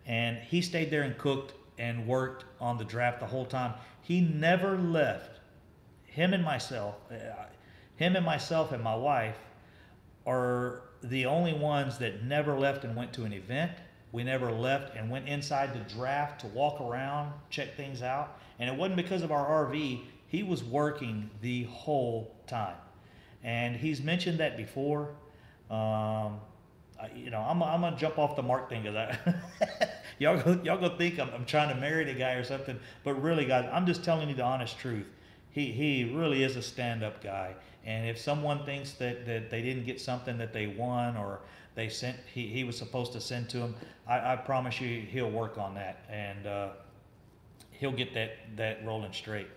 and he stayed there and cooked and worked on the draft the whole time. He never left. Him and myself and my wife are the only ones that never left and went to an event. We never left and went inside the draft to walk around, check things out. And it wasn't because of our RV. He was working the whole time. And he's mentioned that before. You know, I'm going to jump off the Mark thing because y'all go think I'm trying to marry the guy or something. But really, guys, I'm just telling you the honest truth. He really is a stand-up guy. And if someone thinks that they didn't get something that they won or they sent, he was supposed to send to him, I promise you he'll work on that. And he'll get that rolling straight.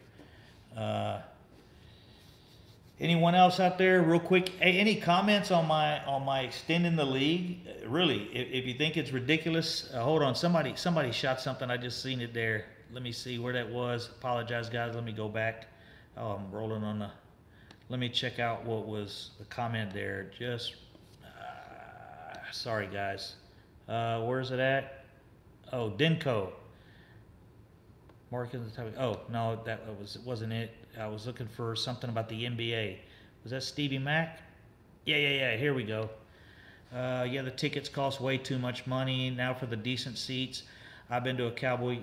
Anyone else out there, real quick? Hey, any comments on my extending the league? Really, if you think it's ridiculous, hold on. Somebody shot something. I just seen it there. Let me see where that was. Apologize, guys. Let me go back. Oh, I'm rolling on the. Let me check out what was the comment there. Just sorry, guys. Where's it at? Oh, Dinko. Mark in the top. Oh no, wasn't it. I was looking for something about the NBA. Was that Stevie Mac? Yeah. Here we go. Yeah, the tickets cost way too much money. Now for the decent seats. I've been to a Cowboys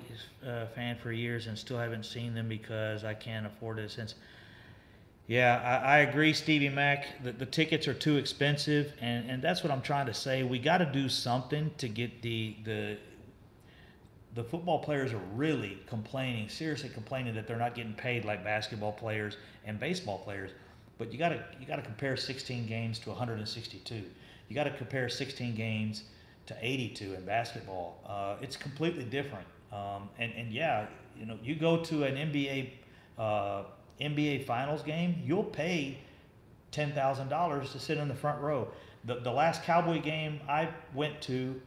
fan for years and still haven't seen them because I can't afford it since. Yeah, I agree, Stevie Mac. The tickets are too expensive, and that's what I'm trying to say. We got to do something to get the football players are really complaining, seriously complaining that they're not getting paid like basketball players and baseball players. But you gotta compare 16 games to 162. You gotta compare 16 games to 82 in basketball. It's completely different. And yeah, you go to an NBA Finals game, you'll pay $10,000 to sit in the front row. The last Cowboy game I went to,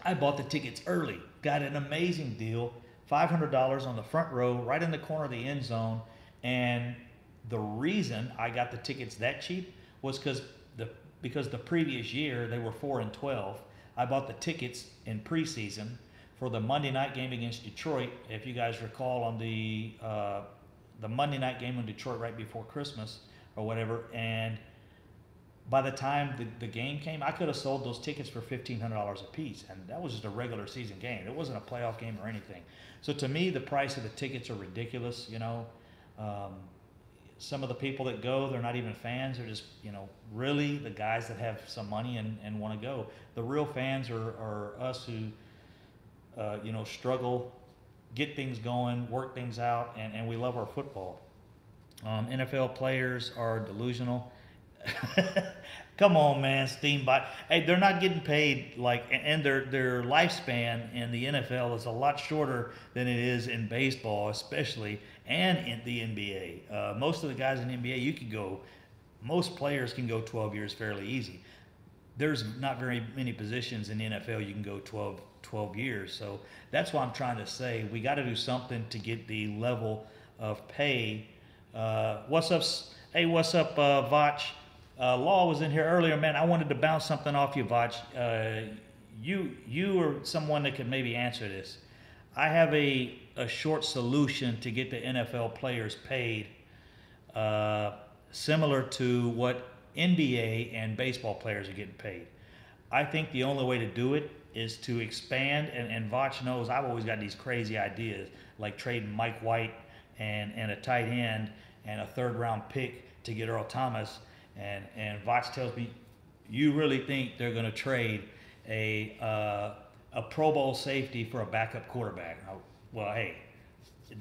I bought the tickets early, got an amazing deal, $500 on the front row, right in the corner of the end zone. And the reason I got the tickets that cheap was because the previous year they were 4-12. I bought the tickets in preseason for the Monday night game against Detroit. If you guys recall, on the Monday night game in Detroit right before Christmas or whatever, and by the time the game came, I could have sold those tickets for $1,500 a piece, and that was just a regular season game. It wasn't a playoff game or anything. So to me, the price of the tickets are ridiculous. Some of the people that go, they're not even fans. They're just, really the guys that have some money and want to go. The real fans are us who, struggle, get things going, work things out, and we love our football. NFL players are delusional. Come on, man, Steamboat. Hey, they're not getting paid and their lifespan in the NFL is a lot shorter than it is in baseball, especially, and in the NBA. Most of the guys in the NBA, most players can go 12 years fairly easy. There's not very many positions in the NFL you can go 12 years. So that's why I'm trying to say we got to do something to get the level of pay. What's up? Hey, what's up, Vach? Law was in here earlier, man. I wanted to bounce something off you, Vach. You are someone that could maybe answer this. I have a short solution to get the NFL players paid, similar to what NBA and baseball players are getting paid. I think the only way to do it is to expand, and Vach knows I've always got these crazy ideas, like trading Mike White and a tight end and a third-round pick to get Earl Thomas. And Vach tells me, you really think they're going to trade a Pro Bowl safety for a backup quarterback? Well, hey,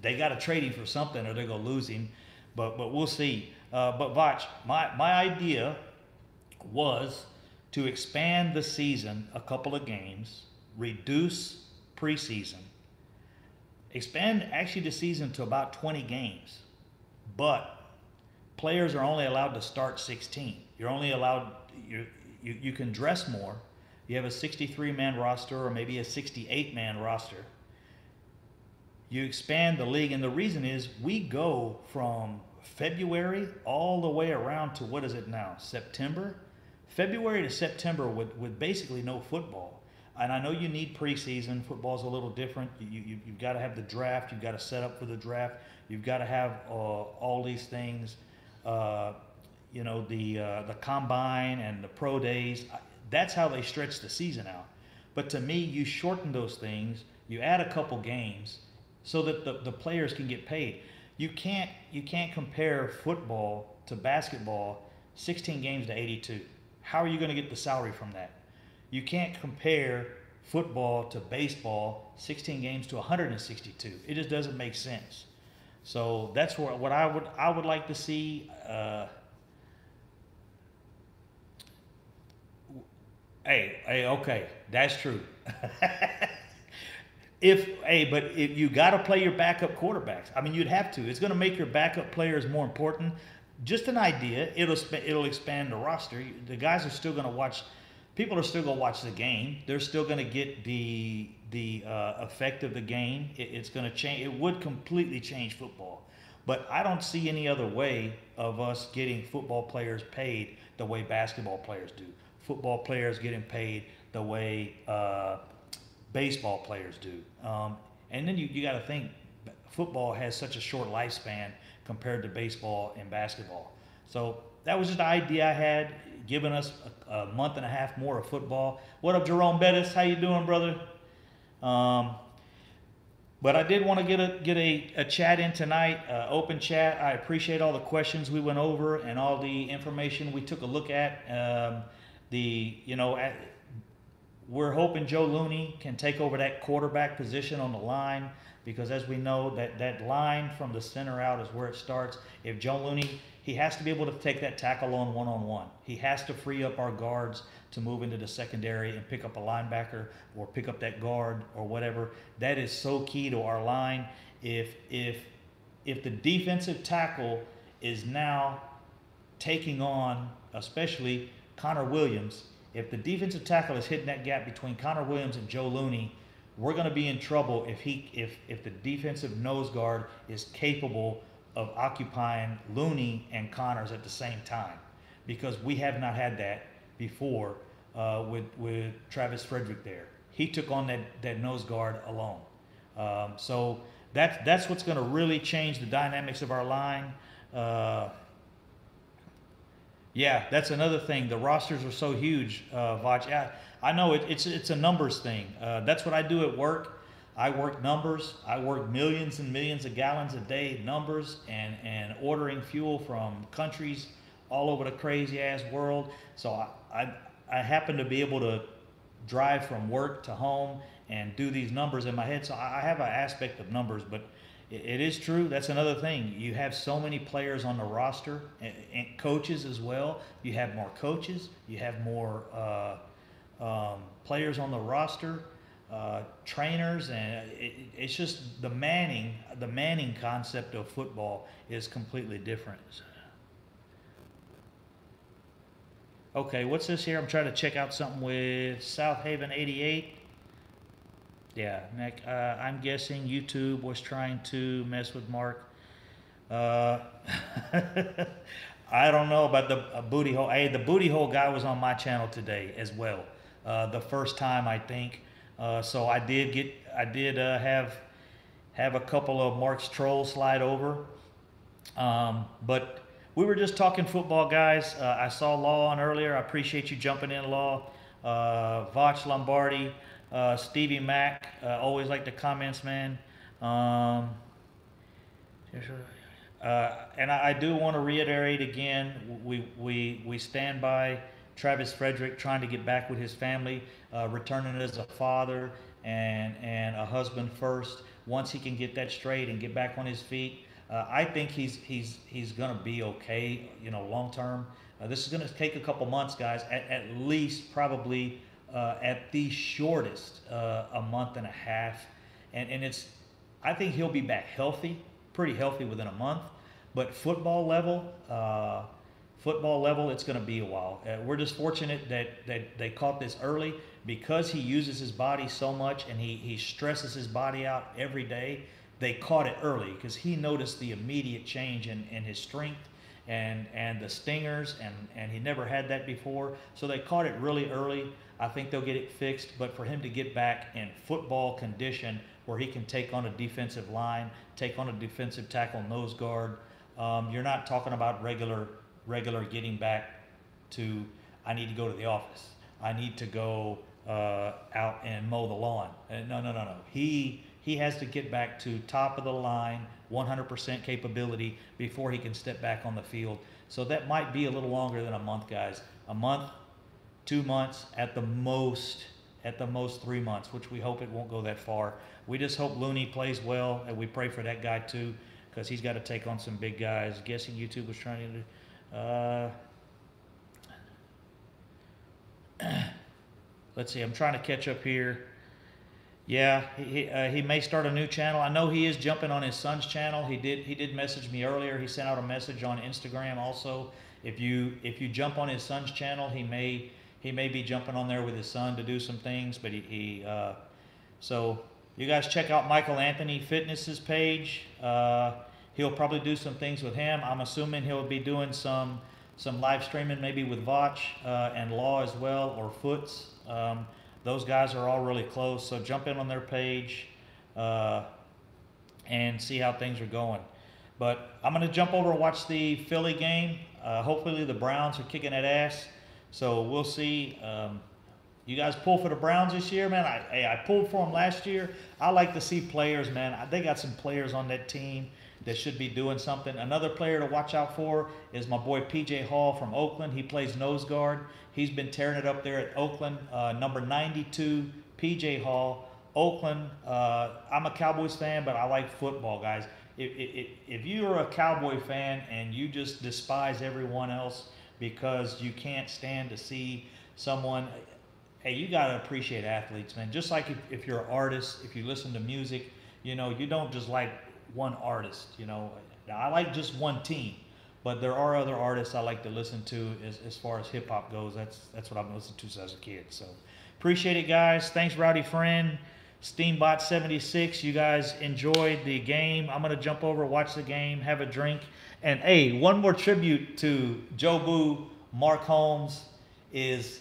they got to trade him for something or they're going to lose him. But we'll see. But Vach, my idea was to expand the season a couple of games, reduce preseason, expand actually the season to about 20 games, but players are only allowed to start 16. You're only allowed, you can dress more. You have a 63-man roster or maybe a 68-man roster. You expand the league, and the reason is we go from February all the way around to, what is it now, September? February to September with basically no football. And I know you need preseason. Football's a little different. You've got to have the draft. You've got to set up for the draft. You've got to have all these things. The combine and the pro days. That's how they stretch the season out. But to me, you shorten those things. You add a couple games so that the players can get paid. You can't compare football to basketball, 16 games to 82. How are you going to get the salary from that? You can't compare football to baseball, 16 games to 162. It just doesn't make sense. So that's what I would like to see. Okay, that's true. But if you got to play your backup quarterbacks. I mean, you'd have to. It's going to make your backup players more important. Just an idea. It'll expand the roster. The guys are still going to watch. People are still going to watch the game. They're still going to get the effect of the game. It's going to change. It would completely change football. But I don't see any other way of us getting football players paid the way basketball players do. Football players getting paid the way baseball players do. And then you got to think, football has such a short lifespan compared to baseball and basketball. So that was just the idea I had, giving us a month and a half more of football. What up, Jerome Bettis? How you doing, brother? But I did want to get a chat in tonight, open chat. I appreciate all the questions we went over and all the information we took a look at. we're hoping Joe Looney can take over that quarterback position on the line, because as we know, that line from the center out is where it starts. If Joe Looney, he has to be able to take that tackle on one-on-one. He has to free up our guards to move into the secondary and pick up a linebacker or pick up that guard or whatever. That is so key to our line. If the defensive tackle is now taking on, especially Connor Williams, if the defensive tackle is hitting that gap between Connor Williams and Joe Looney, we're going to be in trouble if the defensive nose guard is capable of occupying Looney and Connors at the same time, because we have not had that before with Travis Frederick there. He took on that nose guard alone. So that's what's going to really change the dynamics of our line. Yeah, that's another thing. The rosters are so huge, Vach. Yeah, I know it's a numbers thing. That's what I do at work. I work numbers. I work millions and millions of gallons a day, numbers, and ordering fuel from countries all over the crazy ass world. So I happen to be able to drive from work to home and do these numbers in my head. So I have an aspect of numbers, but it is true. That's another thing. You have so many players on the roster, and coaches as well. You have more coaches. You have more players on the roster, trainers, and it's just the manning concept of football is completely different. Okay, what's this here? I'm trying to check out something with South Haven 88. Yeah, Nick, I'm guessing YouTube was trying to mess with Mark. I don't know about the booty hole. Hey, the booty hole guy was on my channel today as well. The first time, I think. So I did have a couple of Mark's trolls slide over. But we were just talking football, guys. I saw Law on earlier. I appreciate you jumping in, Law. Vach Lombardi. Stevie Mac, always like the comments, man. And I do want to reiterate again, we stand by Travis Frederick trying to get back with his family, returning as a father and a husband first. Once he can get that straight and get back on his feet, I think he's going to be okay, long term. This is going to take a couple months, guys, at least probably. At the shortest, a month and a half, and I think he'll be back pretty healthy within a month. But football level, it's going to be a while. We're just fortunate that they caught this early, because he uses his body so much and he stresses his body out every day. They caught it early because he noticed the immediate change in his strength and the stingers, and he never had that before. So they caught it really early. I think they'll get it fixed, but for him to get back in football condition where he can take on a defensive line, take on a defensive tackle, nose guard, you're not talking about regular getting back to, I need to go to the office, I need to go out and mow the lawn. No. He has to get back to top of the line, 100% capability before he can step back on the field. So that might be a little longer than a month, guys. A month, 2 months, at the most 3 months, which we hope it won't go that far. We just hope Looney plays well, and we pray for that guy too, because he's got to take on some big guys. Guessing YouTube was trying to let's see, I'm trying to catch up here. Yeah, he may start a new channel. I know he is jumping on his son's channel. He did message me earlier. He sent out a message on Instagram also. If you jump on his son's channel, he may be jumping on there with his son to do some things. But so you guys check out Michael Anthony Fitness's page. He'll probably do some things with him. I'm assuming he'll be doing some live streaming, maybe with Vach and Law as well, or Foots. Those guys are all really close, so jump in on their page and see how things are going. But I'm going to jump over and watch the Philly game. Hopefully the Browns are kicking that ass, so we'll see. You guys pull for the Browns this year, man? I pulled for them last year. I like to see players, man. They got some players on that team that should be doing something. Another player to watch out for is my boy PJ Hall from Oakland. He plays nose guard. He's been tearing it up there at Oakland. Number 92, PJ Hall, Oakland. I'm a Cowboys fan, but I like football, guys. If you're a Cowboy fan and you just despise everyone else because you can't stand to see someone, hey, you got to appreciate athletes, man. Just like if you're an artist, if you listen to music, you know, you don't just like one artist, you know. Now, I like just one team, but there are other artists I like to listen to as far as hip hop goes. That's what I've listened to since a kid. So appreciate it, guys. Thanks, Rowdy Friend. Steambot 76, you guys enjoyed the game. I'm going to jump over, watch the game, have a drink. And, hey, one more tribute to Joe Boo, Mark Holmes is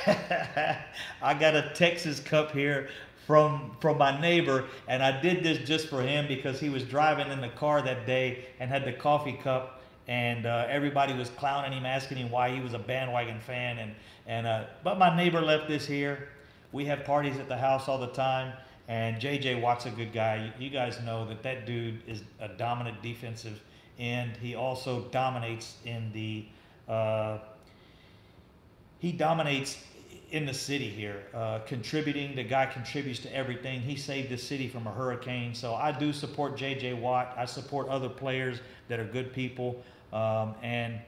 I got a Texas cup here from my neighbor, and I did this just for him because he was driving in the car that day and had the coffee cup, and everybody was clowning him, asking him why he was a bandwagon fan. But my neighbor left this here. We have parties at the house all the time, and J.J. Watt's a good guy. You guys know that dude is a dominant defensive end. He also dominates in the city here, contributing. The guy contributes to everything. He saved the city from a hurricane. So I do support J.J. Watt. I support other players that are good people. And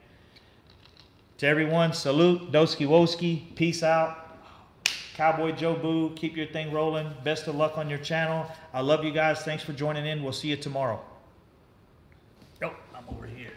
to everyone, salute, doski woski, peace out. Cowboy Joe Boo, keep your thing rolling. Best of luck on your channel. I love you guys. Thanks for joining in. We'll see you tomorrow. Oh, I'm over here.